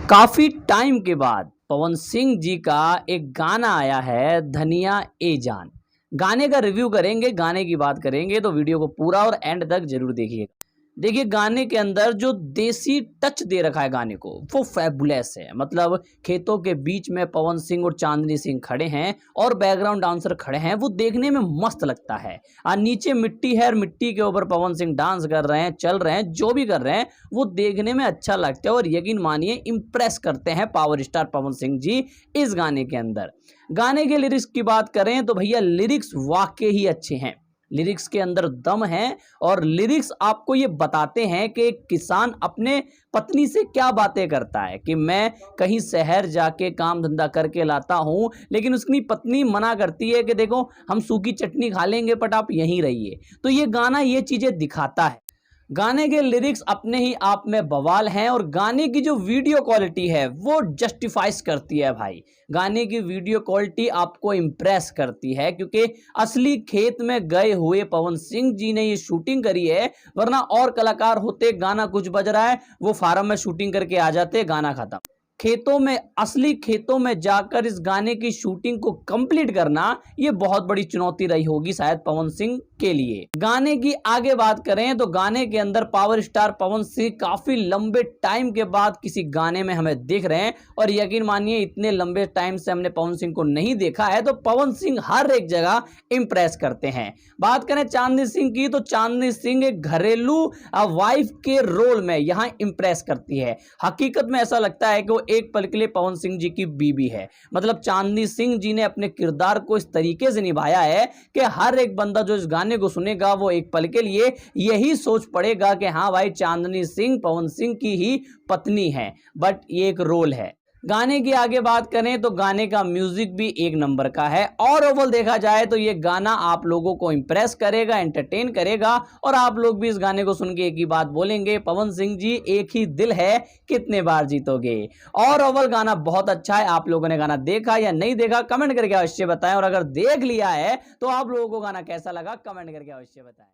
काफी टाइम के बाद पवन सिंह जी का एक गाना आया है धनिया ए जान। गाने का रिव्यू करेंगे, गाने की बात करेंगे तो वीडियो को पूरा और एंड तक जरूर देखिएगा। देखिए गाने के अंदर जो देसी टच दे रखा है गाने को वो फैबुलस है। मतलब खेतों के बीच में पवन सिंह और चांदनी सिंह खड़े हैं और बैकग्राउंड डांसर खड़े हैं, वो देखने में मस्त लगता है। नीचे मिट्टी है और मिट्टी के ऊपर पवन सिंह डांस कर रहे हैं, चल रहे हैं, जो भी कर रहे हैं वो देखने में अच्छा लगता है और यकीन मानिए इंप्रेस करते हैं पावर स्टार पवन सिंह जी इस गाने के अंदर। गाने के लिरिक्स की बात करें तो भैया लिरिक्स वाकई ही अच्छे हैं। लिरिक्स के अंदर दम है और लिरिक्स आपको ये बताते हैं कि एक किसान अपने पत्नी से क्या बातें करता है कि मैं कहीं शहर जाके काम धंधा करके लाता हूं, लेकिन उसकी पत्नी मना करती है कि देखो हम सूखी चटनी खा लेंगे बट आप यहीं रहिए। तो ये गाना ये चीजें दिखाता है। गाने के लिरिक्स अपने ही आप में बवाल हैं और गाने की जो वीडियो क्वालिटी है वो जस्टिफाइज करती है भाई। गाने की वीडियो क्वालिटी आपको इंप्रेस करती है क्योंकि असली खेत में गए हुए पवन सिंह जी ने ये शूटिंग करी है, वरना और कलाकार होते गाना कुछ बज रहा है वो फार्म में शूटिंग करके आ जाते, गाना खत्म। खेतों में, असली खेतों में जाकर इस गाने की शूटिंग को कंप्लीट करना ये बहुत बड़ी चुनौती रही होगी शायद पवन सिंह के लिए। गाने की आगे बात करें तो गाने के अंदर पावर स्टार पवन सिंह काफी लंबे टाइम के बाद किसी गाने में हमें दिख रहे हैं और यकीन मानिए इतने लंबे टाइम से हमने पवन सिंह को नहीं देखा है, तो पवन सिंह हर एक जगह इंप्रेस करते हैं। बात करें चांदनी सिंह की तो चांदनी सिंह एक घरेलू वाइफ के रोल में यहां इंप्रेस करती है। हकीकत में ऐसा लगता है कि वो एक पल के लिए पवन सिंह जी की बीबी है। मतलब चांदनी सिंह जी ने अपने किरदार को इस तरीके से निभाया है कि हर एक बंदा जो इस गाने को सुनेगा वो एक पल के लिए यही सोच पड़ेगा कि हाँ भाई चांदनी सिंह पवन सिंह की ही पत्नी है, बट ये एक रोल है। गाने की आगे बात करें तो गाने का म्यूजिक भी एक नंबर का है और ओवरऑल देखा जाए तो ये गाना आप लोगों को इंप्रेस करेगा, एंटरटेन करेगा और आप लोग भी इस गाने को सुन के एक ही बात बोलेंगे, पवन सिंह जी एक ही दिल है कितने बार जीतोगे। और ओवरऑल गाना बहुत अच्छा है। आप लोगों ने गाना देखा या नहीं देखा कमेंट करके अवश्य बताएं और अगर देख लिया है तो आप लोगों को गाना कैसा लगा कमेंट करके अवश्य बताएं।